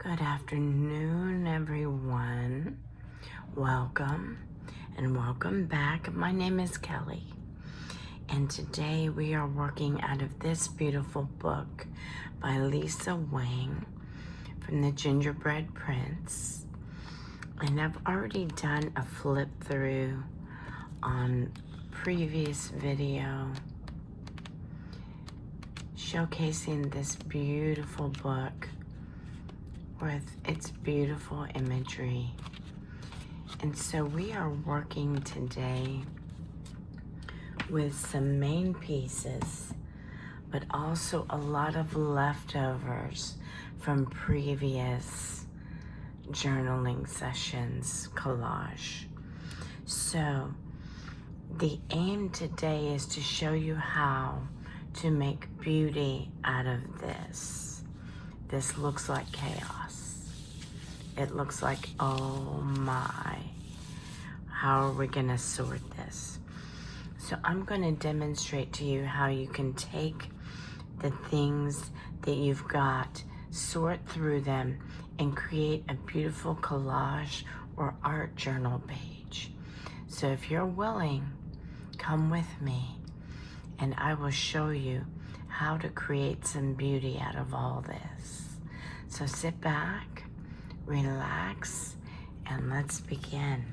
Good afternoon, everyone. Welcome and welcome back. My name is Kelly, and today we are working out of this beautiful book by Lisa Wang from the Gingerbread Prince. And I've already done a flip through on previous video showcasing this beautiful book with its beautiful imagery. And so we are working today with some main pieces, but also a lot of leftovers from previous journaling sessions, collage. So the aim today is to show you how to make beauty out of this. This looks like chaos. It looks like, oh my, how are we gonna sort this? So I'm gonna demonstrate to you how you can take the things that you've got, sort through them, and create a beautiful collage or art journal page. So if you're willing, come with me and I will show you how to create some beauty out of all this. So sit back, relax, and let's begin.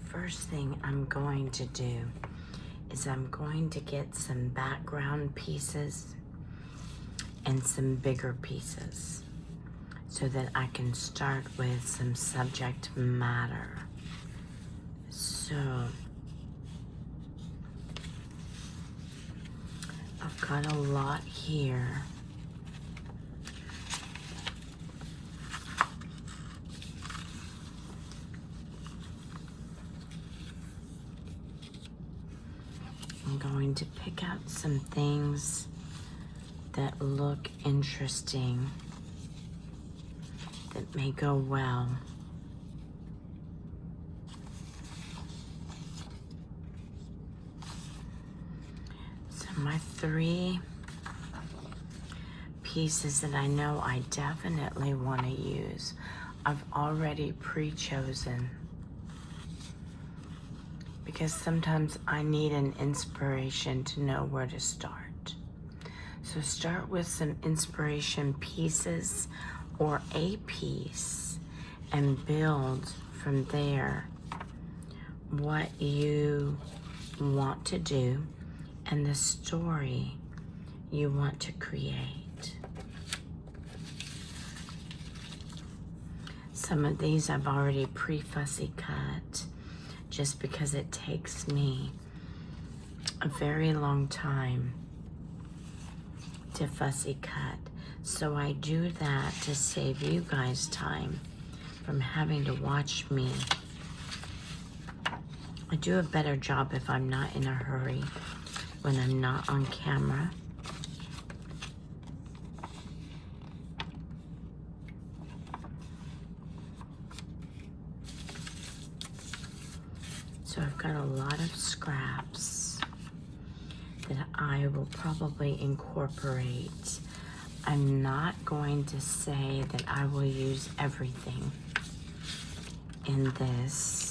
First thing I'm going to do is I'm going to get some background pieces and some bigger pieces so that I can start with some subject matter. So I've got a lot here. I'm going to pick out some things that look interesting, that may go well. So my three pieces that I know I definitely want to use, I've already pre-chosen, because sometimes I need an inspiration to know where to start. So start with some inspiration pieces or a piece and build from there what you want to do and the story you want to create. Some of these I've already pre-fussy cut, just because it takes me a very long time to fussy cut. So I do that to save you guys time from having to watch me. I do a better job if I'm not in a hurry, when I'm not on camera. So I've got a lot of scraps that I will probably incorporate. I'm not going to say that I will use everything in this.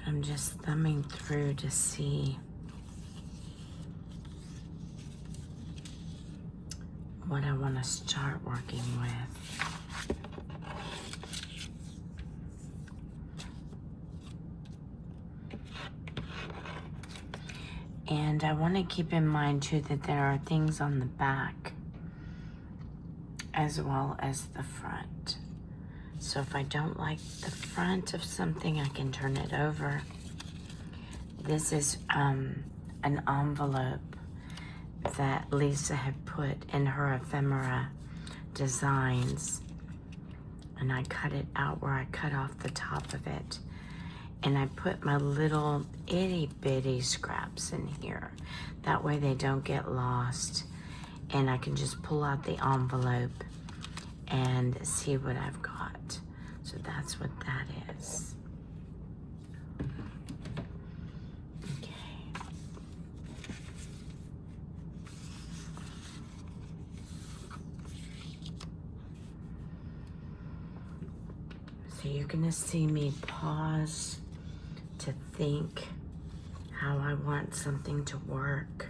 I'm just thumbing through to see what I want to start working with. And I want to keep in mind too that there are things on the back as well as the front. So if I don't like the front of something, I can turn it over. This is an envelope that Lisa had put in her ephemera designs. And I cut it out where I cut off the top of it. And I put my little itty bitty scraps in here. That way they don't get lost. And I can just pull out the envelope and see what I've got. So that's what that is. Okay. So you're gonna see me pause to think how I want something to work.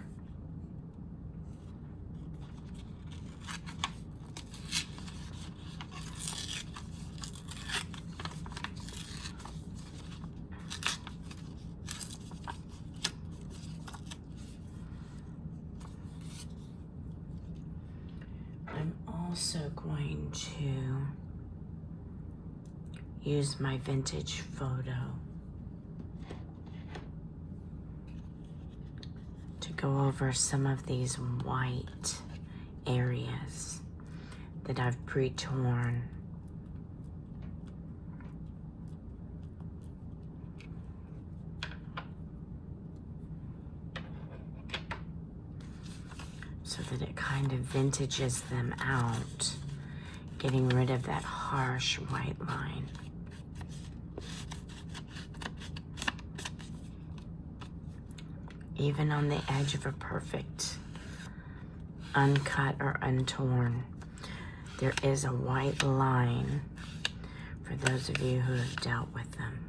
I'm also going to use my vintage photo to go over some of these white areas that I've pre-torn. So that it kind of vintages them out, getting rid of that harsh white line. Even on the edge of a perfect uncut or untorn, there is a white line for those of you who have dealt with them.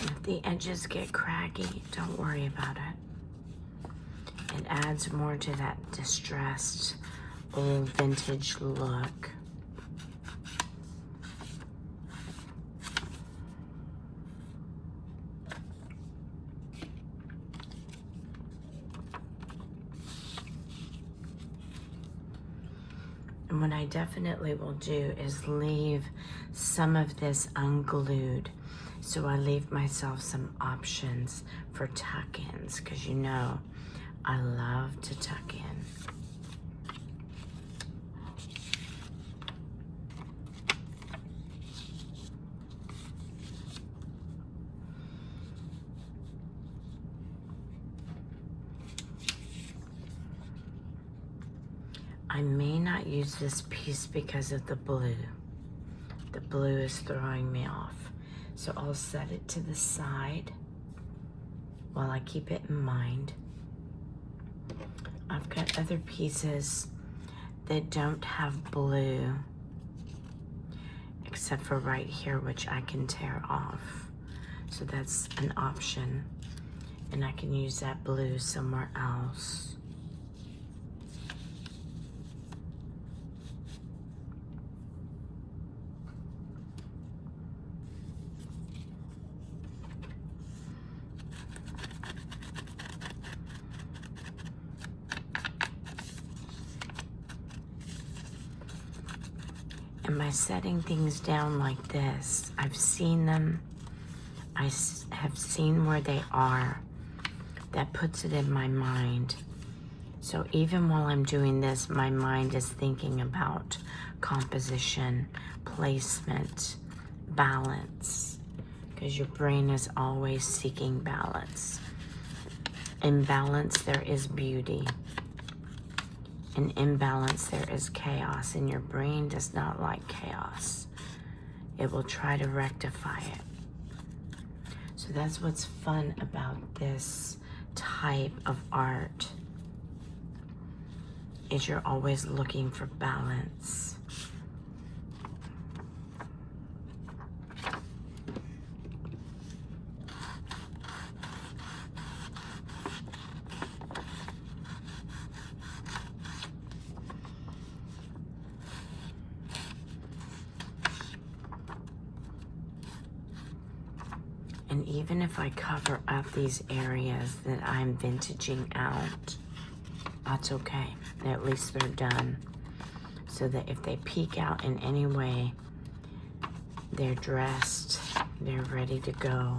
If the edges get craggy, don't worry about it. It adds more to that distressed, old vintage look. And what I definitely will do is leave some of this unglued. So I leave myself some options for tuck-ins, because you know I love to tuck in. I may not use this piece because of the blue. The blue is throwing me off. So I'll set it to the side while I keep it in mind. I've got other pieces that don't have blue, except for right here, which I can tear off. So that's an option. And I can use that blue somewhere else. And by setting things down like this, I've seen them, I have seen where they are. That puts it in my mind. So even while I'm doing this, my mind is thinking about composition, placement, balance, because your brain is always seeking balance. In balance, there is beauty. an imbalance, there is chaos, and your brain does not like chaos. It will try to rectify it. So that's what's fun about this type of art, is you're always looking for balance. And even if I cover up these areas that I'm vintaging out, that's okay. At least they're done. So that if they peek out in any way, they're dressed, they're ready to go.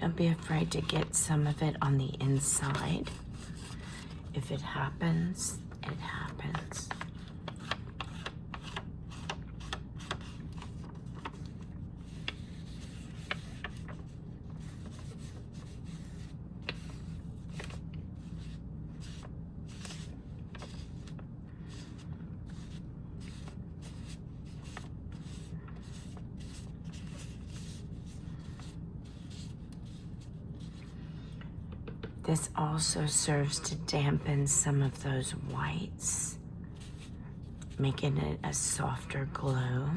Don't be afraid to get some of it on the inside. If it happens, it happens. This also serves to dampen some of those whites, making it a softer glow.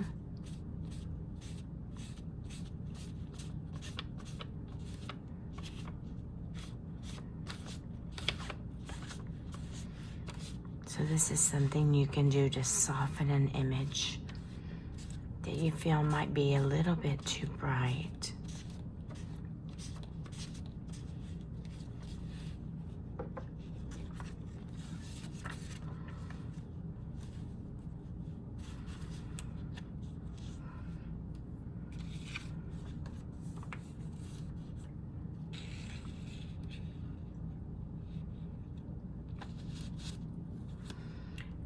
So this is something you can do to soften an image that you feel might be a little bit too bright.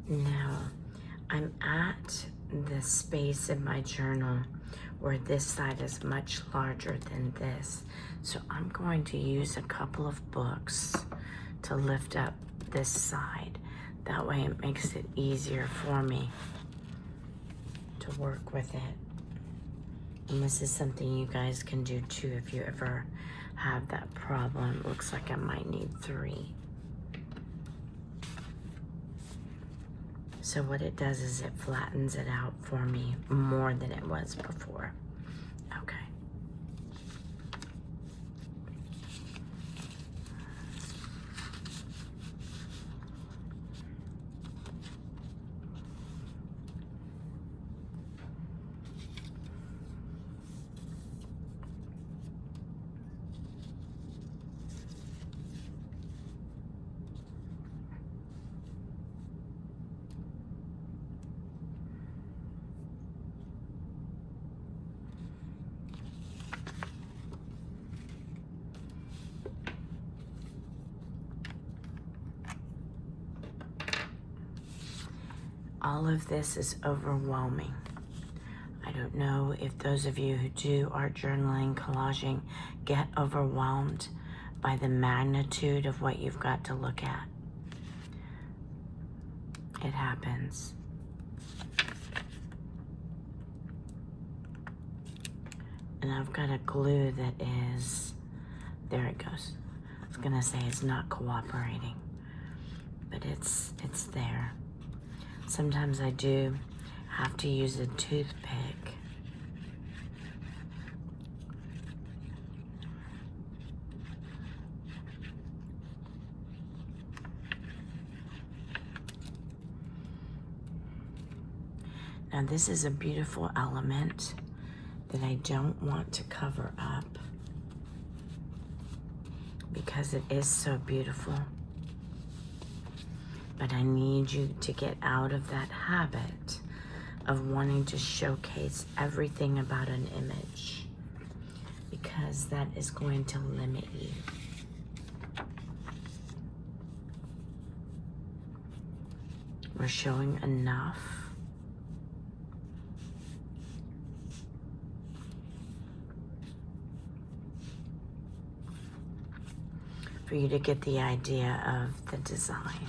Now, I'm at the space in my journal where this side is much larger than this. So I'm going to use a couple of books to lift up this side. That way it makes it easier for me to work with it. And this is something you guys can do too if you ever have that problem. It looks like I might need 3. So what it does is it flattens it out for me more than it was before. Okay. All of this is overwhelming. I don't know if those of you who do art journaling, collaging, get overwhelmed by the magnitude of what you've got to look at. It happens. And I've got a glue that is, there it goes. I was gonna say it's not cooperating, but it's there. Sometimes I do have to use a toothpick. Now this is a beautiful element that I don't want to cover up because it is so beautiful. But I need you to get out of that habit of wanting to showcase everything about an image, because because that is going to limit you. We're showing enough for you to get the idea of the design.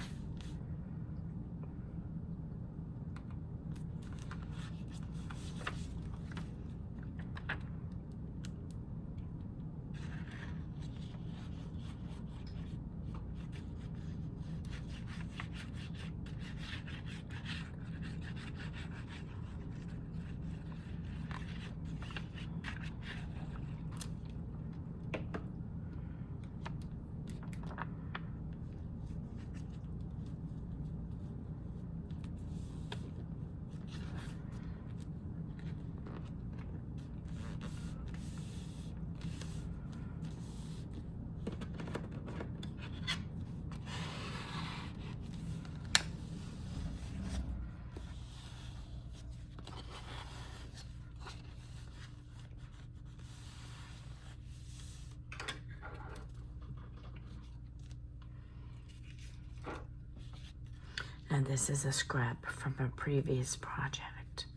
And this is a scrap from a previous project.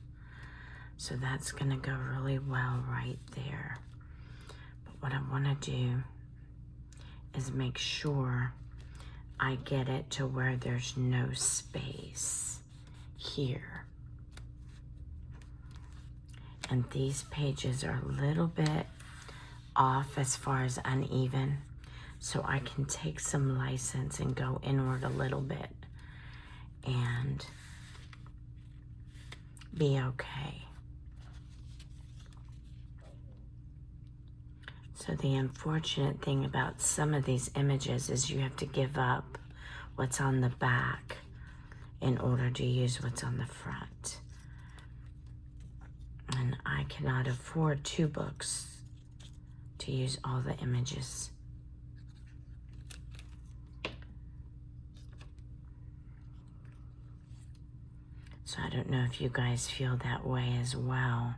So that's gonna go really well right there. But what I wanna do is make sure I get it to where there's no space here. And these pages are a little bit off as far as uneven. So I can take some license and go inward a little bit and be okay. So the unfortunate thing about some of these images is you have to give up what's on the back in order to use what's on the front. And I cannot afford 2 books to use all the images. So I don't know if you guys feel that way as well.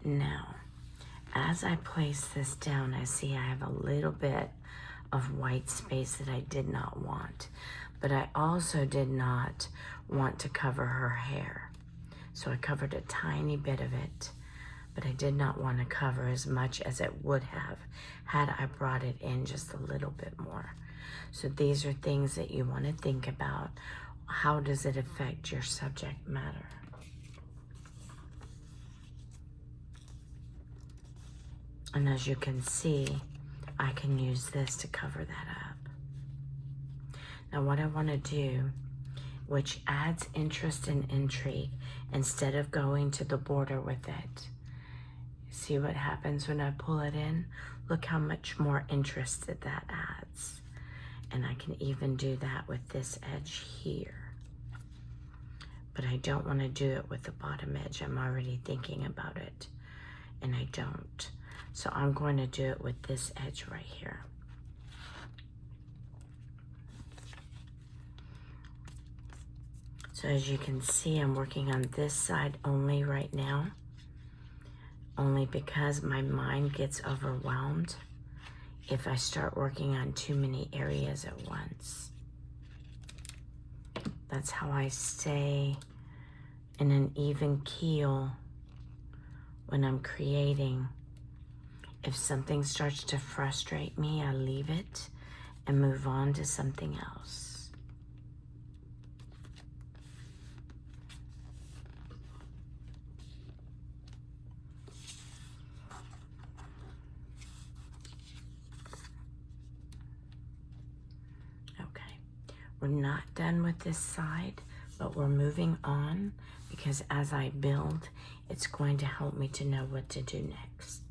Now, as I place this down, I see I have a little bit of white space that I did not want. But I also did not want to cover her hair. So I covered a tiny bit of it, but I did not want to cover as much as it would have had I brought it in just a little bit more. So these are things that you want to think about. How does it affect your subject matter? And as you can see, I can use this to cover that up. Now what I want to do, which adds interest and intrigue, instead of going to the border with it. See what happens when I pull it in? Look how much more interest that adds. And I can even do that with this edge here. But I don't want to do it with the bottom edge. I'm already thinking about it, and I don't. So I'm going to do it with this edge right here. So as you can see, I'm working on this side only right now, only because my mind gets overwhelmed if I start working on too many areas at once. That's how I stay in an even keel when I'm creating. If something starts to frustrate me, I leave it and move on to something else. We're not done with this side, but we're moving on because as I build, it's going to help me to know what to do next.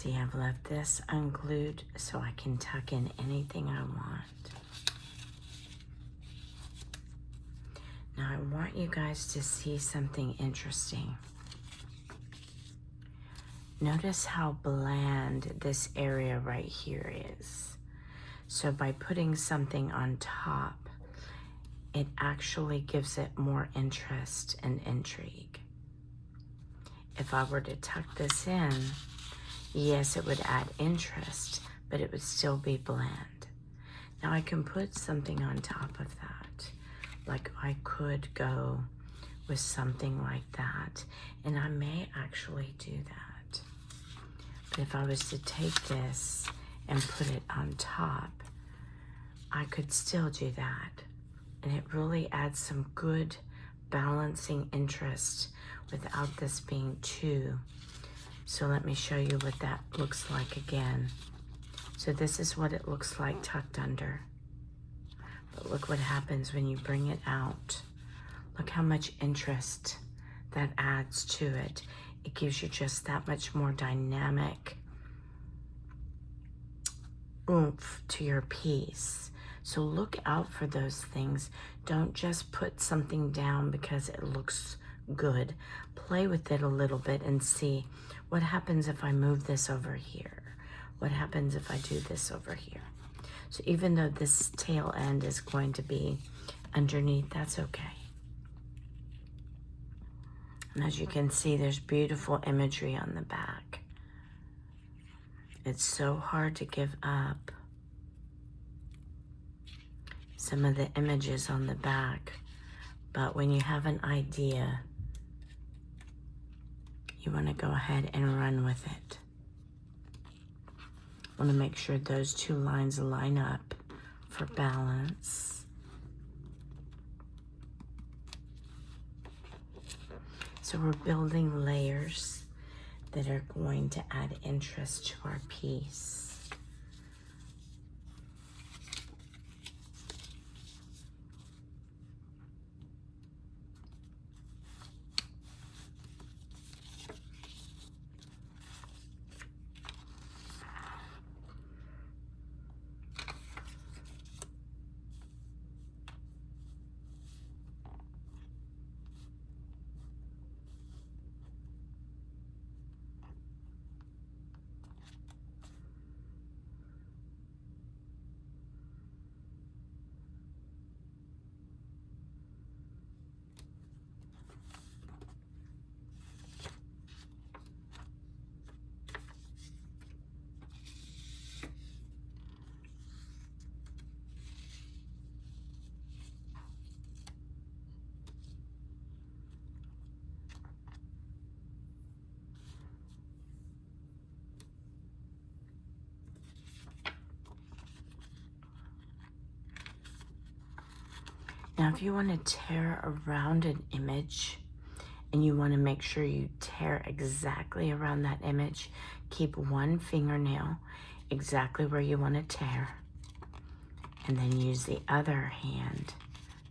See, I've left this unglued so I can tuck in anything I want. Now I want you guys to see something interesting. Notice how bland this area right here is. So by putting something on top, it actually gives it more interest and intrigue. If I were to tuck this in, yes, it would add interest, but it would still be bland. Now I can put something on top of that. Like I could go with something like that, and I may actually do that. But if I was to take this and put it on top, I could still do that. And it really adds some good balancing interest without this being too. So let me show you what that looks like again. So this is what it looks like tucked under. But look what happens when you bring it out. Look how much interest that adds to it. It gives you just that much more dynamic oomph to your piece. So look out for those things. Don't just put something down because it looks good. Play with it a little bit and see what happens if I move this over here. What happens if I do this over here? So even though this tail end is going to be underneath, that's okay. And as you can see, there's beautiful imagery on the back. It's so hard to give up some of the images on the back, but when you have an idea, you want to go ahead and run with it. Want to make sure those two lines line up for balance. So we're building layers that are going to add interest to our piece. Now, if you want to tear around an image and you want to make sure you tear exactly around that image, keep one fingernail exactly where you want to tear, and then use the other hand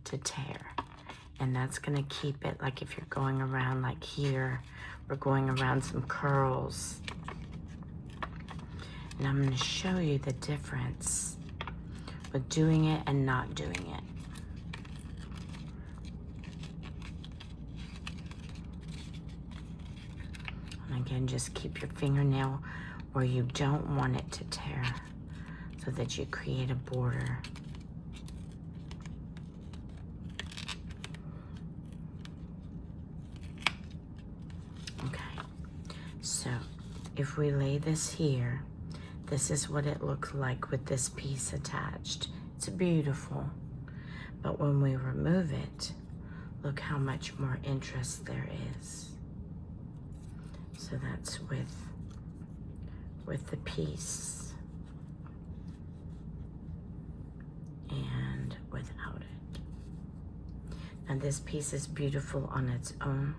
to tear. And that's going to keep it, like if you're going around like here, we're going around some curls. And I'm going to show you the difference with doing it and not doing it. And again, just keep your fingernail where you don't want it to tear so that you create a border. Okay, so if we lay this here, this is what it looks like with this piece attached. It's beautiful, but when we remove it, look how much more interest there is. So that's with the piece and without it. Now this piece is beautiful on its own.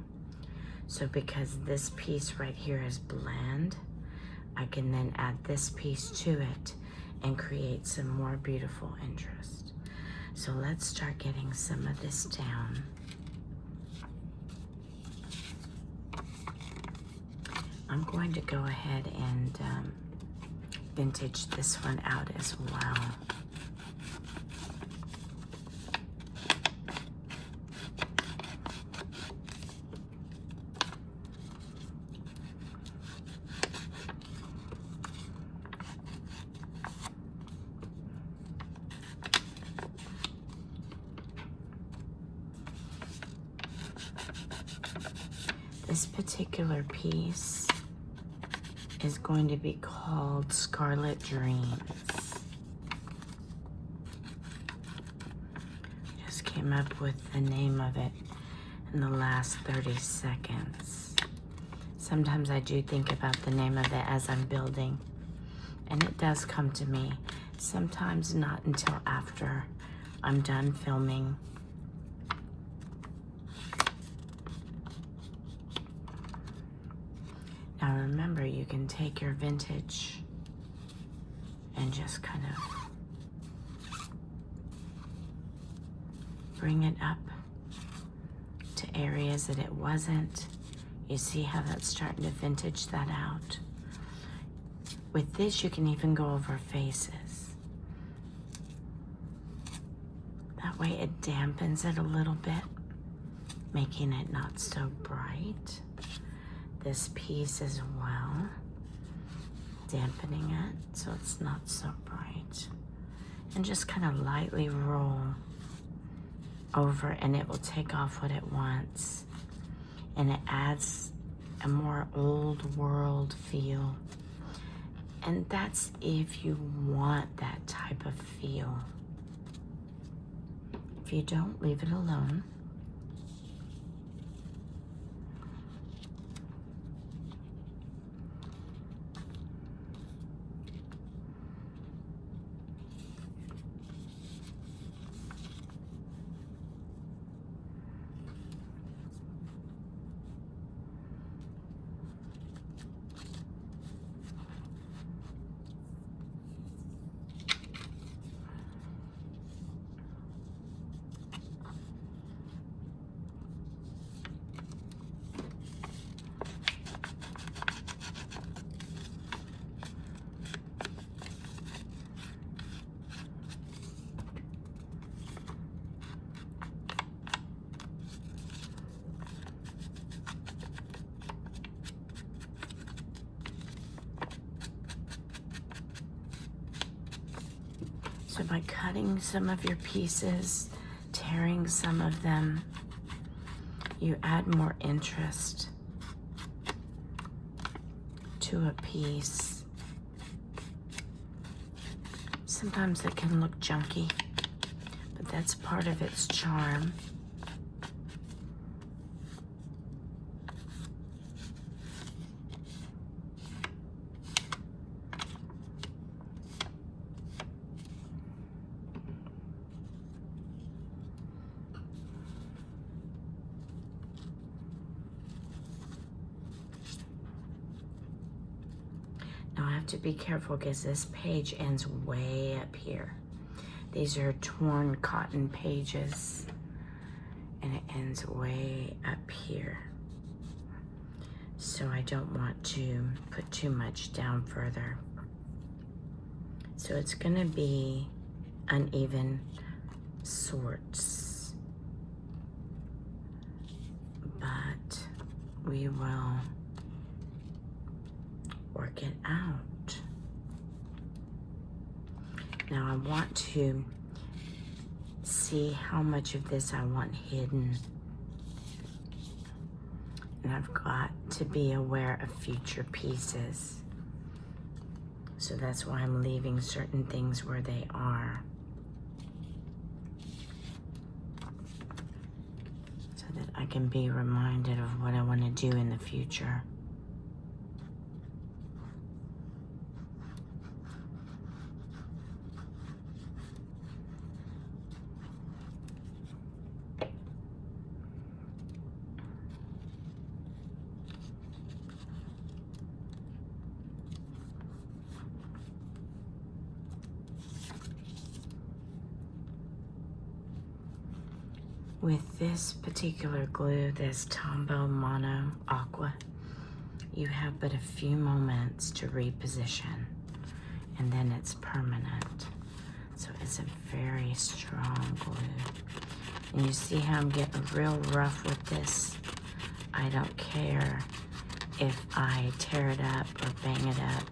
So because this piece right here is bland, I can then add this piece to it and create some more beautiful interest. So let's start getting some of this down. I'm going to go ahead and vintage this one out as well. This particular piece is going to be called Scarlet Dreams. Just came up with the name of it in the last 30 seconds. Sometimes I do think about the name of it as I'm building, and it does come to me. Sometimes not until after I'm done filming. Now remember, you can take your vintage and just kind of bring it up to areas that it wasn't. You see how that's starting to vintage that out? With this, you can even go over faces. That way it dampens it a little bit, making it not so bright. This piece as well, dampening it so it's not so bright. And just kind of lightly roll over, and it will take off what it wants. And it adds a more old world feel. And that's if you want that type of feel. If you don't, leave it alone. So by cutting some of your pieces, tearing some of them, you add more interest to a piece. Sometimes it can look junky, but that's part of its charm. Now I have to be careful because this page ends way up here. These are torn cotton pages, and it ends way up here. So I don't want to put too much down further. So it's gonna be uneven sorts, but we will work it out. Now I want to see how much of this I want hidden. And I've got to be aware of future pieces. So that's why I'm leaving certain things where they are. So that I can be reminded of what I want to do in the future. With this particular glue, this Tombow Mono Aqua, you have but a few moments to reposition, and then it's permanent. So it's a very strong glue. And you see how I'm getting real rough with this? I don't care if I tear it up or bang it up.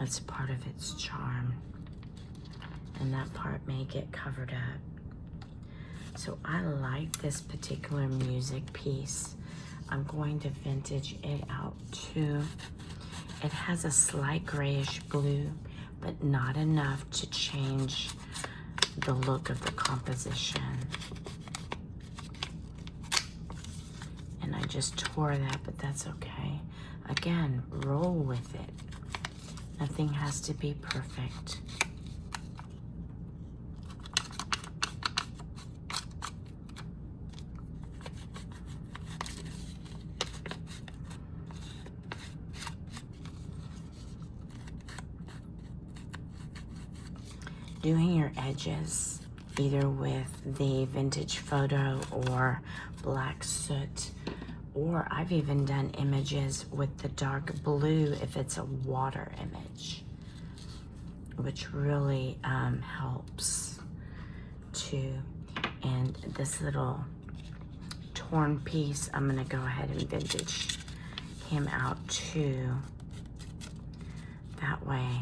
It's part of its charm. And that part may get covered up. So I like this particular music piece. I'm going to vintage it out too. It has a slight grayish blue, but not enough to change the look of the composition. And I just tore that, but that's okay. Again, roll with it. Nothing has to be perfect. Doing your edges either with the vintage photo or black soot, or I've even done images with the dark blue if it's a water image, which really helps too. And this little torn piece, I'm gonna go ahead and vintage him out too. That way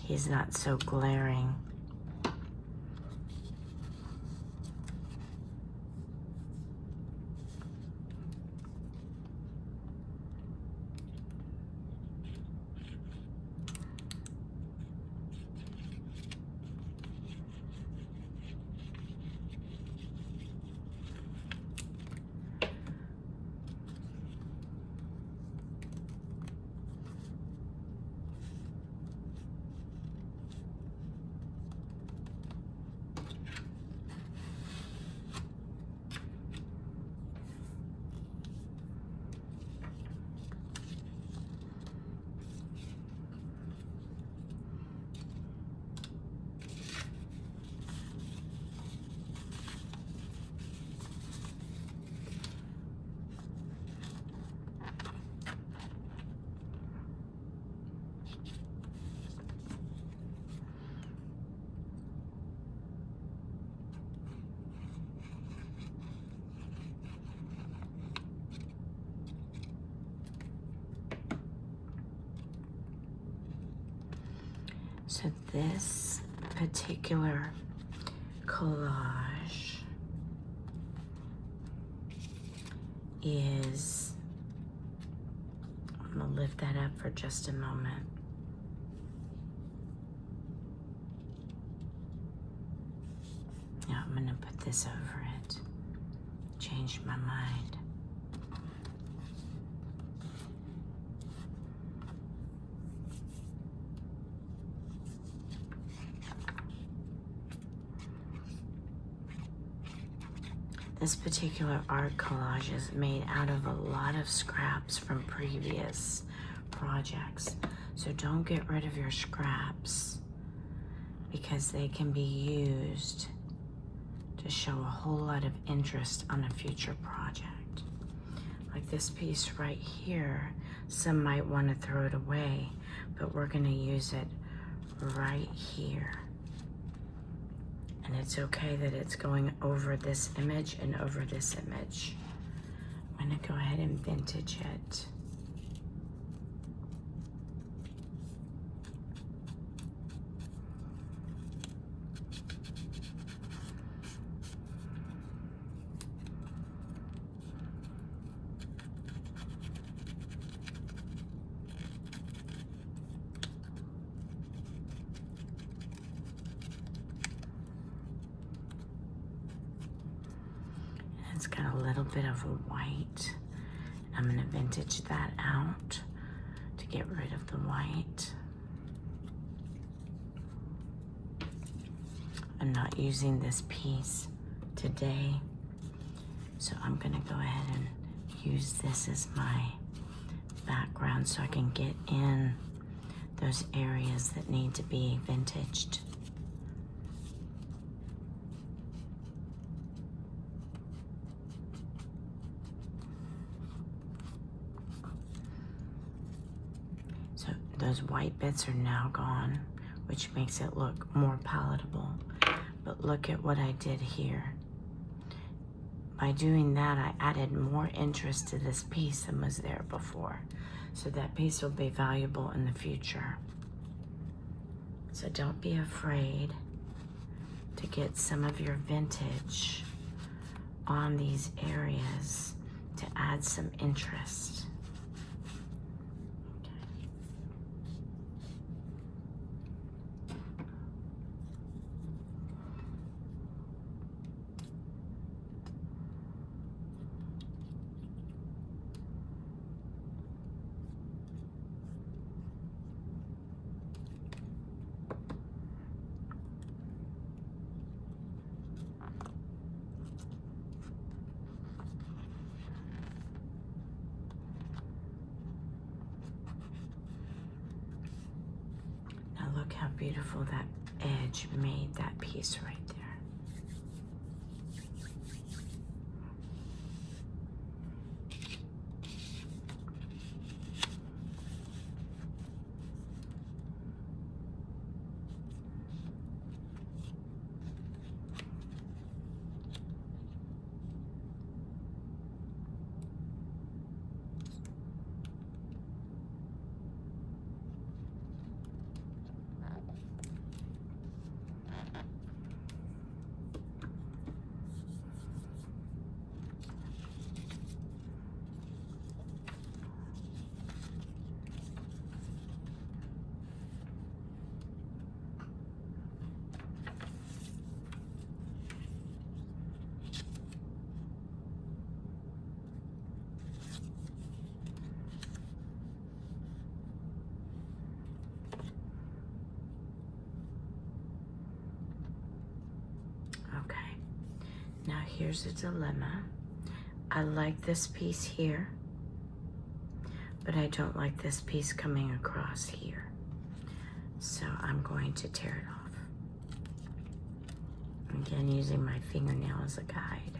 he's not so glaring. So this particular collage is, I'm gonna lift that up for just a moment. Now I'm gonna put this over it. Changed my mind. This particular art collage is made out of a lot of scraps from previous projects. So don't get rid of your scraps, because they can be used to show a whole lot of interest on a future project. Like this piece right here, some might want to throw it away, but we're going to use it right here. And it's okay that it's going over this image and over this image. I'm gonna go ahead and vintage it. It's got a little bit of a white. I'm gonna vintage that out to get rid of the white. I'm not using this piece today, so I'm gonna go ahead and use this as my background so I can get in those areas that need to be vintaged. Those white bits are now gone, which makes it look more palatable. But look at what I did here. By doing that, I added more interest to this piece than was there before. So that piece will be valuable in the future. So don't be afraid to get some of your vintage on these areas to add some interest. Look how beautiful that edge made that piece right there. Now here's a dilemma. I like this piece here, but I don't like this piece coming across here. So I'm going to tear it off. Again, using my fingernail as a guide.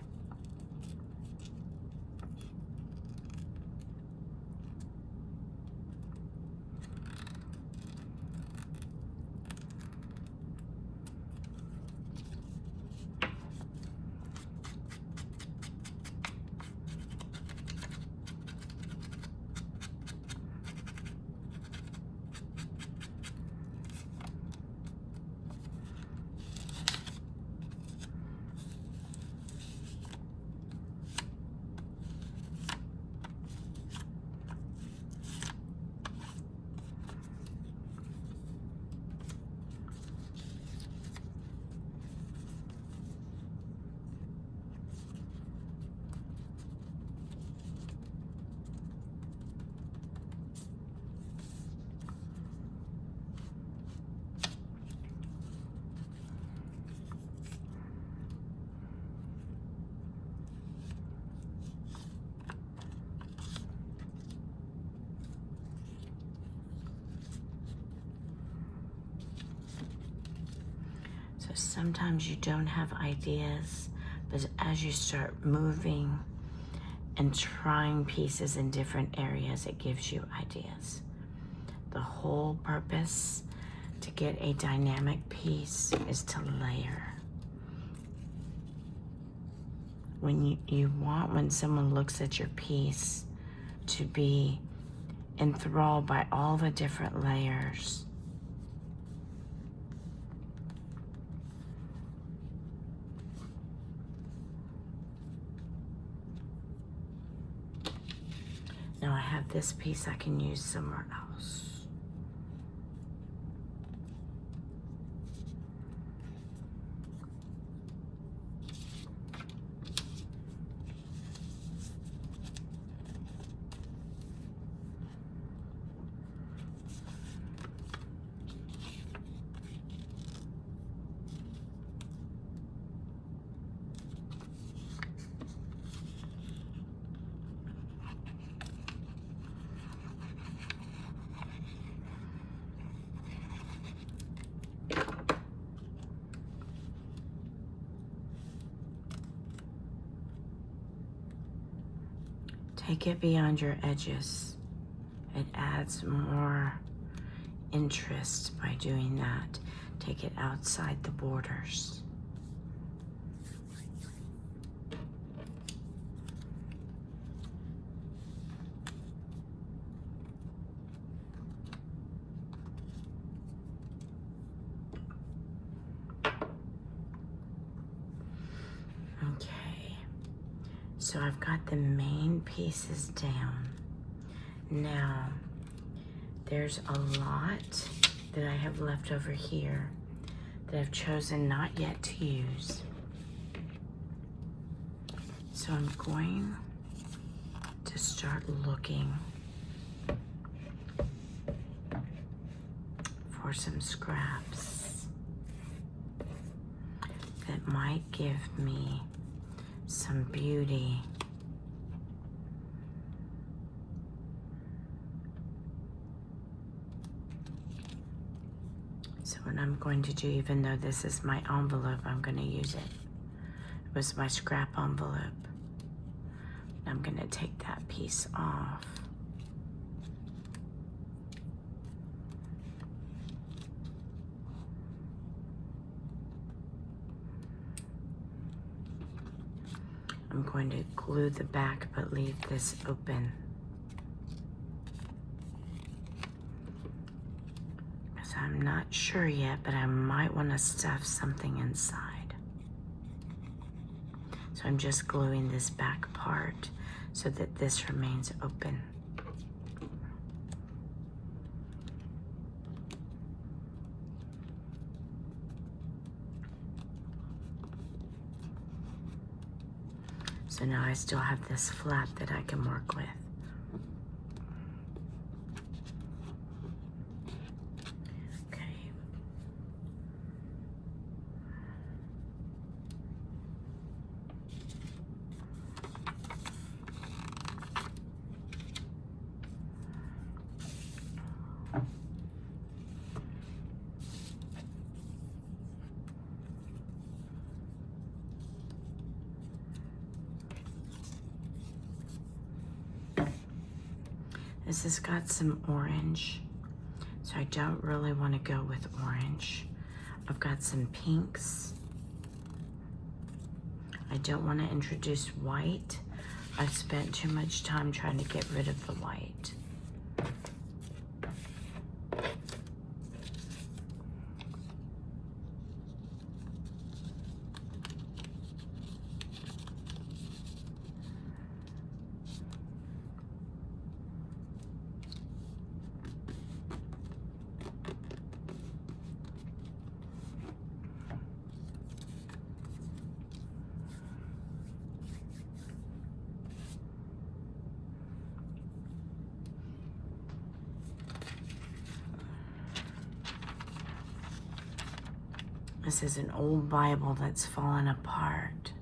Sometimes you don't have ideas, but as you start moving and trying pieces in different areas, it gives you ideas. The whole purpose to get a dynamic piece is to layer. When you want, when someone looks at your piece, to be enthralled by all the different layers. Now I have this piece I can use somewhere else. Take it beyond your edges. It adds more interest by doing that. Take it outside the borders. Okay, so I've got the main pieces down. Now, there's a lot that I have left over here that I've chosen not yet to use. So I'm going to start looking for some scraps that might give me some beauty. So what I'm going to do, even though this is my envelope, I'm going to use it. It was my scrap envelope. I'm going to take that piece off. I'm going to glue the back but leave this open. Because I'm not sure yet, but I might want to stuff something inside. So I'm just gluing this back part so that this remains open. So now I still have this flap that I can work with. Okay. This has got some orange, so I don't really want to go with orange. I've got some pinks. I don't want to introduce white. I've spent too much time trying to get rid of the white. This is an old Bible that's fallen apart.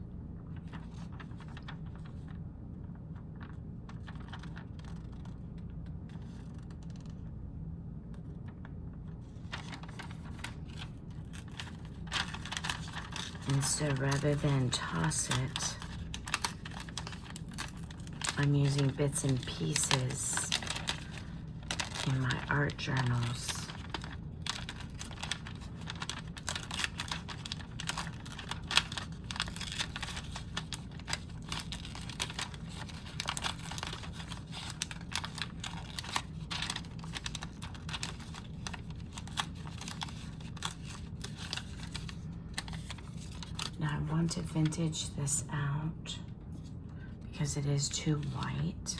And so rather than toss it, I'm using bits and pieces in my art journals. Now I want to vintage this out because it is too white.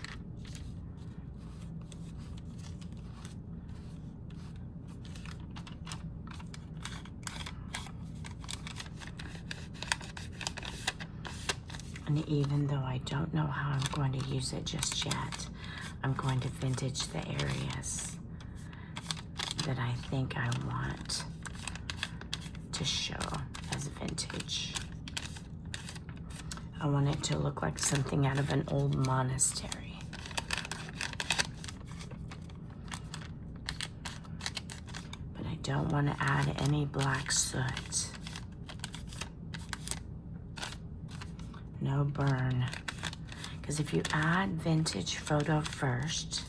And even though I don't know how I'm going to use it just yet, I'm going to vintage the areas that I think I want to show as vintage. I want it to look like something out of an old monastery. But I don't want to add any black soot. No burn. Because if you add vintage photo first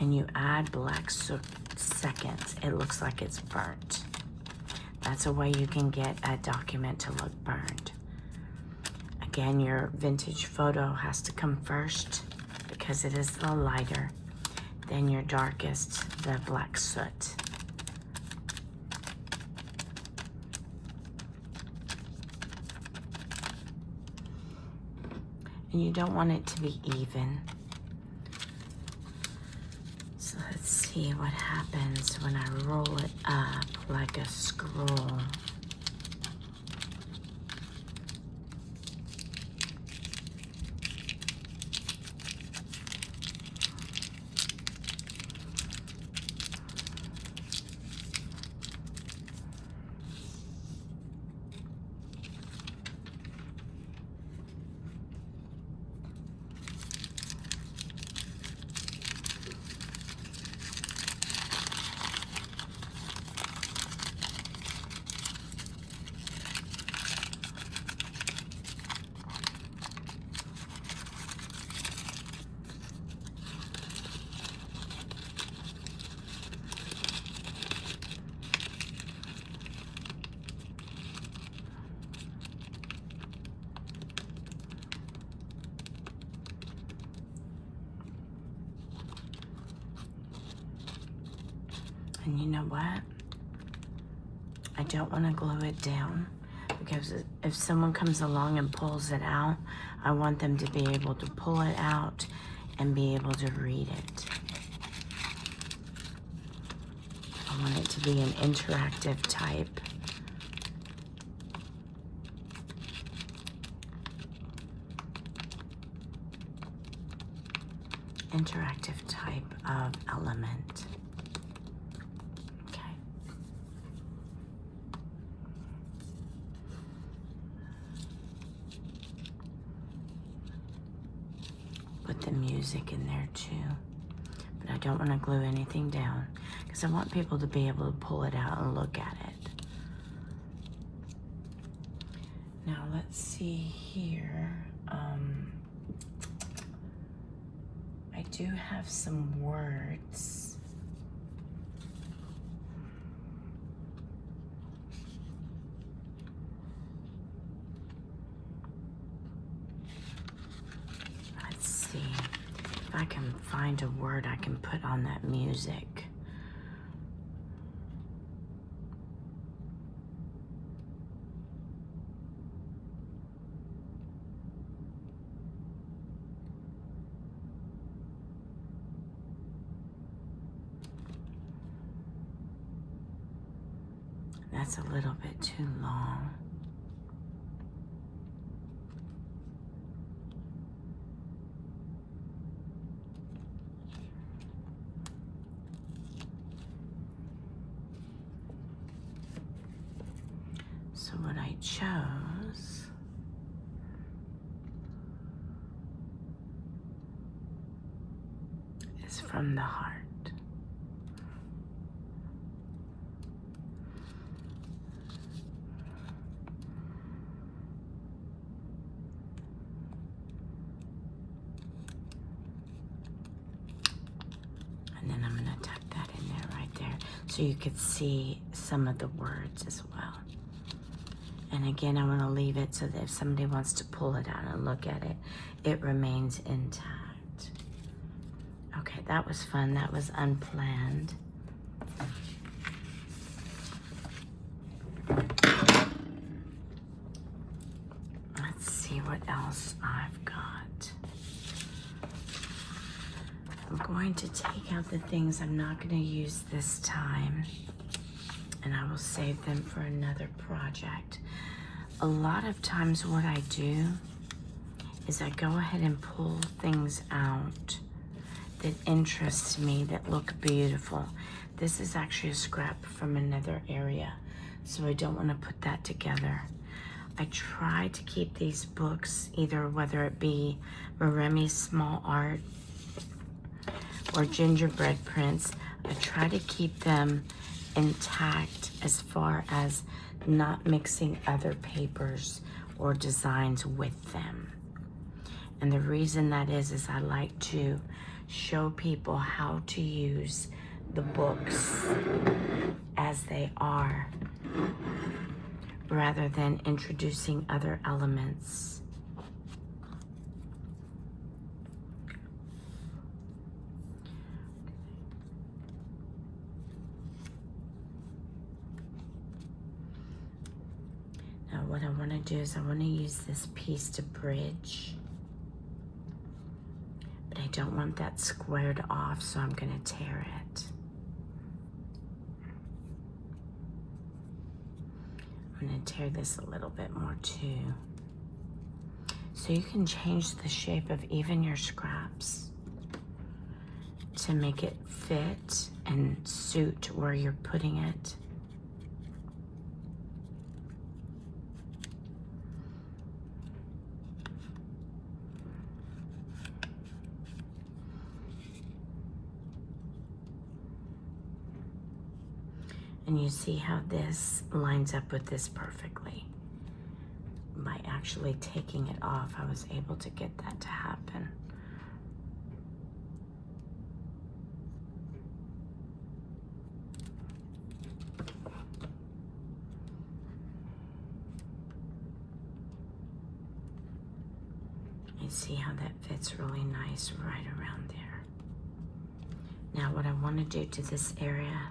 and you add black soot seconds, it looks like it's burnt. That's a way you can get a document to look burned. Again, your vintage photo has to come first because it is the lighter. Then your darkest, the black soot. And you don't want it to be even. So let's see what happens when I roll it up like a scroll. And you know what? I don't want to glue it down because if someone comes along and pulls it out, I want them to be able to pull it out and be able to read it. I want it to be an interactive type. Interactive type of element. Put the music in there too, but I don't want to glue anything down because I want people to be able to pull it out and look at it. Now let's see here. I do have some words. If I can find a word I can put on that music. That's a little bit too long. So what I chose is from the heart. And then I'm going to tuck that in there right there so you could see some of the words as well. And again, I want to leave it so that if somebody wants to pull it out and look at it, it remains intact. Okay, that was fun. That was unplanned. Let's see what else I've got. I'm going to take out the things I'm not going to use this time, and I will save them for another project. A lot of times what I do is I go ahead and pull things out that interest me, that look beautiful. This is actually a scrap from another area, so I don't want to put that together. I try to keep these books, either whether it be Maremi's Small Art or gingerbread prints, I try to keep them intact as far as not mixing other papers or designs with them. And the reason that is I like to show people how to use the books as they are, rather than introducing other elements. Now what I want to do is I want to use this piece to bridge, but I don't want that squared off, so I'm going to tear it. I'm going to tear this a little bit more too. So you can change the shape of even your scraps to make it fit and suit where you're putting it. And you see how this lines up with this perfectly. By actually taking it off, I was able to get that to happen. You see how that fits really nice right around there. Now what I want to do to this area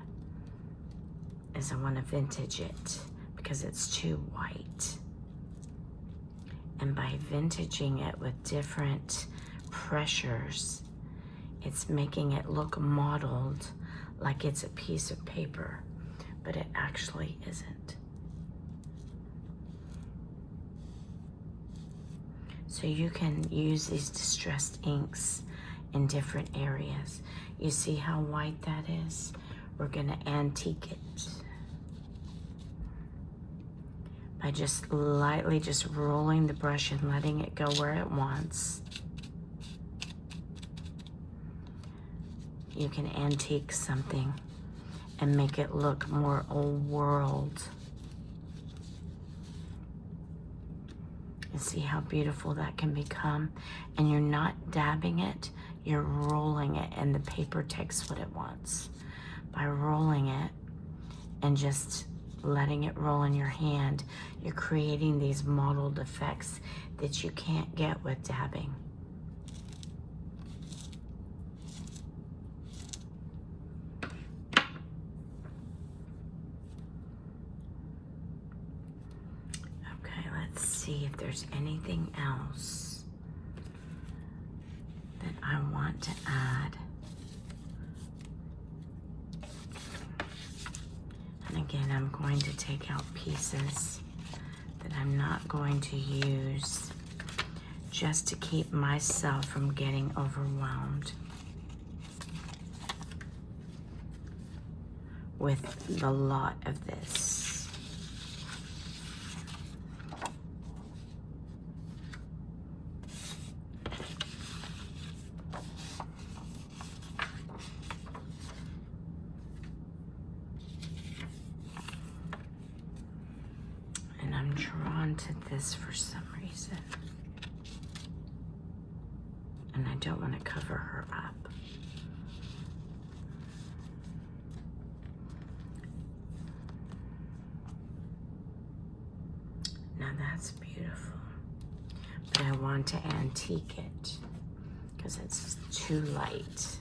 is I want to vintage it because it's too white. And by vintaging it with different pressures, it's making it look modeled like it's a piece of paper, but it actually isn't. So you can use these distressed inks in different areas. You see how white that is? We're gonna antique it by just lightly just rolling the brush and letting it go where it wants. You can antique something and make it look more old world. And see how beautiful that can become. And you're not dabbing it, you're rolling it, and the paper takes what it wants. By rolling it and just letting it roll in your hand, you're creating these mottled effects that you can't get with dabbing. Okay, let's see if there's anything else that I want to add. And again, I'm going to take out pieces that I'm not going to use just to keep myself from getting overwhelmed with the lot of this. I'm drawn to this for some reason. And I don't want to cover her up. Now that's beautiful. But I want to antique it because it's too light.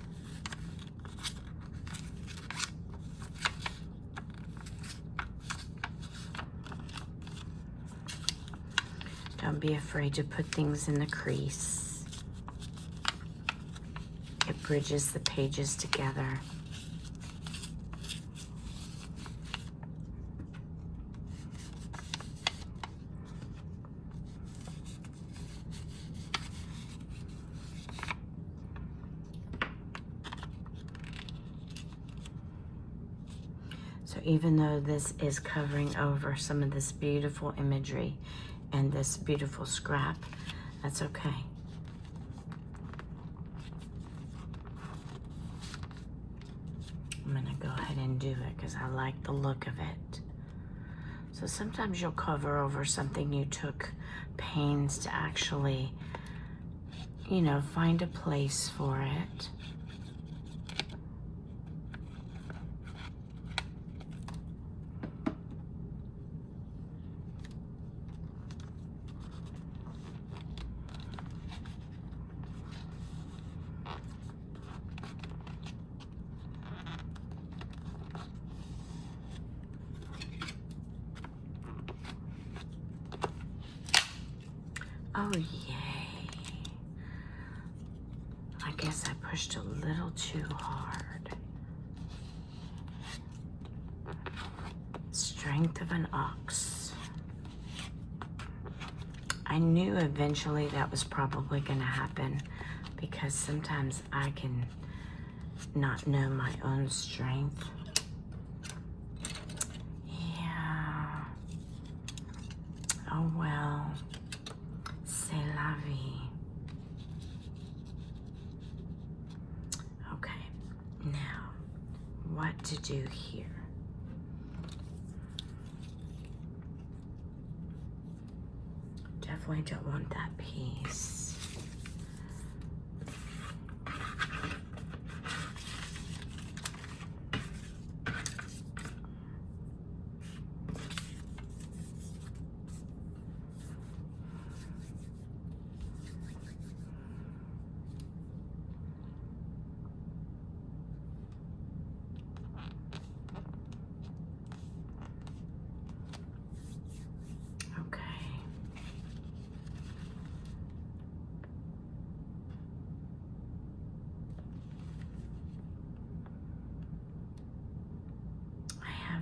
Don't be afraid to put things in the crease. It bridges the pages together. So even though this is covering over some of this beautiful imagery and this beautiful scrap, that's okay. I'm gonna go ahead and do it because I like the look of it. So sometimes you'll cover over something you took pains to actually, you know, find a place for it. Oh, yay. I guess I pushed a little too hard. Strength of an ox. I knew eventually that was probably going to happen because sometimes I can not know my own strength. Yeah. Oh well. C'est la vie. Okay, now what to do here? Definitely don't want that piece.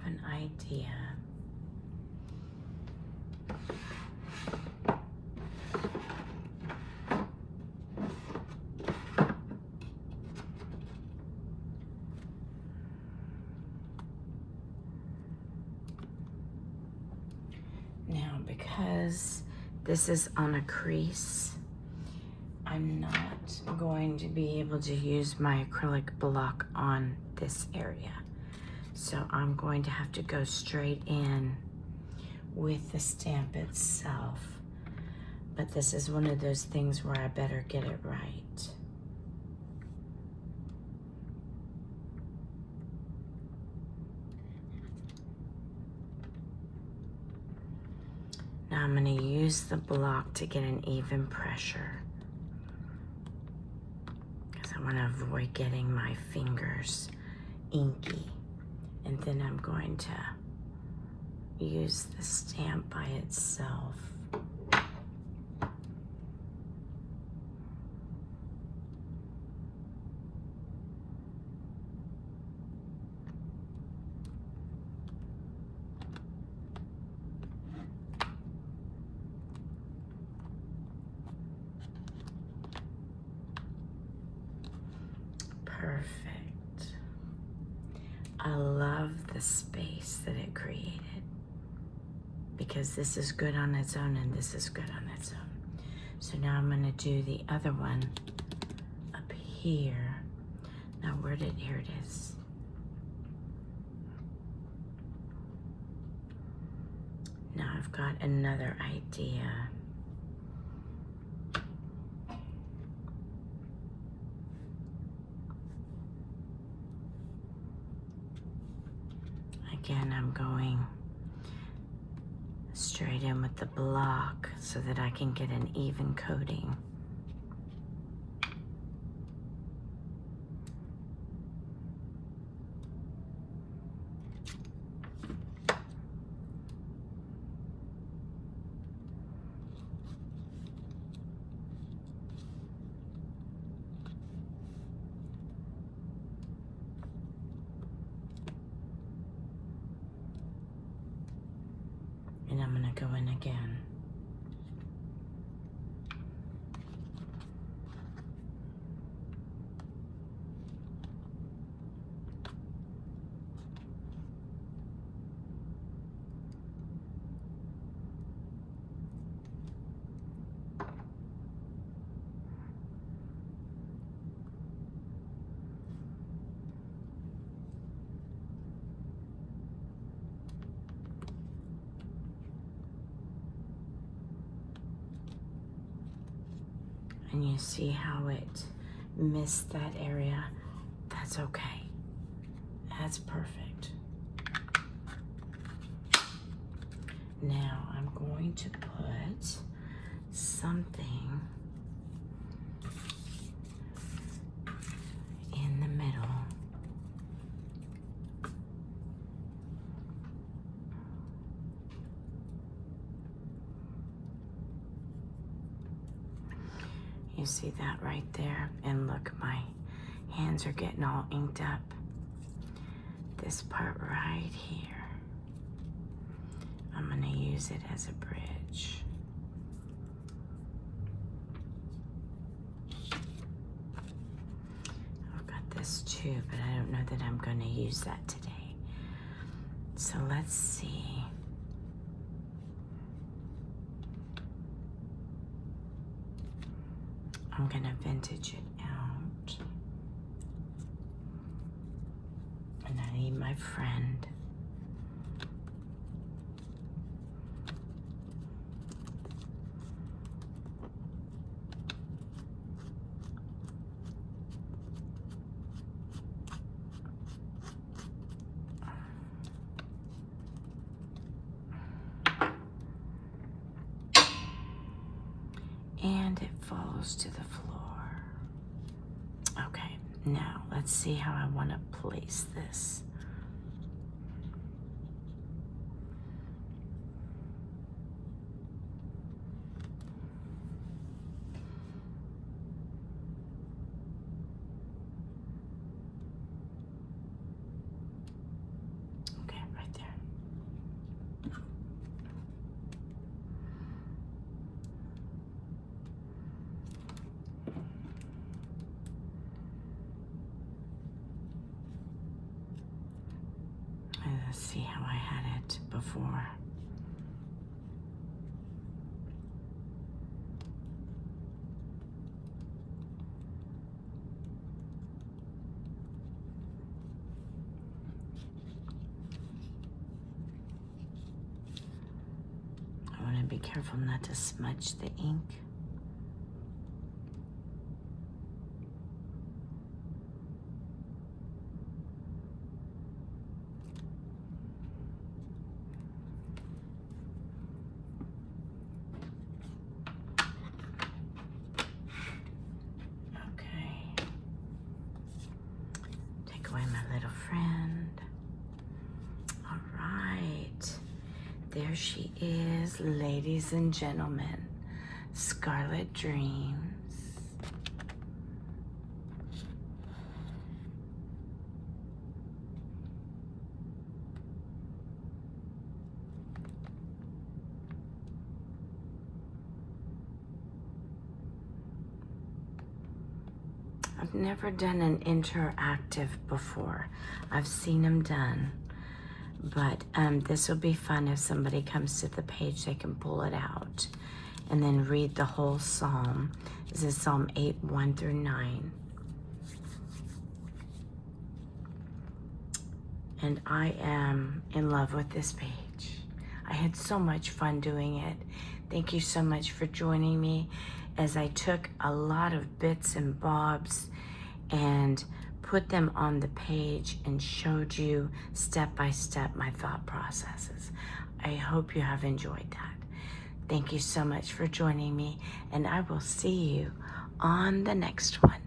An idea. Now, because this is on a crease, I'm not going to be able to use my acrylic block on this area. So I'm going to have to go straight in with the stamp itself. But this is one of those things where I better get it right. Now I'm going to use the block to get an even pressure, because I want to avoid getting my fingers inky. And then I'm going to use the stamp by itself. Perfect. I love the space that it created, because this is good on its own and this is good on its own. So now I'm going to do the other one up here. Now here it is. Now I've got another idea. Again, I'm going straight in with the block so that I can get an even coating. And I'm going to go in again. And you see how it missed that area? That's okay. That's perfect. Now I'm going to put something in the middle. You see that right there? And look, my hands are getting all inked up. This part right here, I'm gonna use it as a bridge. I've got this too, but I don't know that I'm gonna use that today. So let's see. I'm gonna vintage it out. And I need my friend. And it falls to the floor. Okay, now let's see how I want to place this. Okay, right there. Let's see how I had it before. I want to be careful not to smudge the ink. Away my little friend. All right, there she is, ladies and gentlemen, Scarlet Dreams. I've never done an interactive before. I've seen them done, but this will be fun. If somebody comes to the page, they can pull it out and then read the whole psalm. This is Psalm 8, 1 through 9. And I am in love with this page. I had so much fun doing it. Thank you so much for joining me as I took a lot of bits and bobs and put them on the page and showed you step by step my thought processes. I hope you have enjoyed that. Thank you so much for joining me, and I will see you on the next one.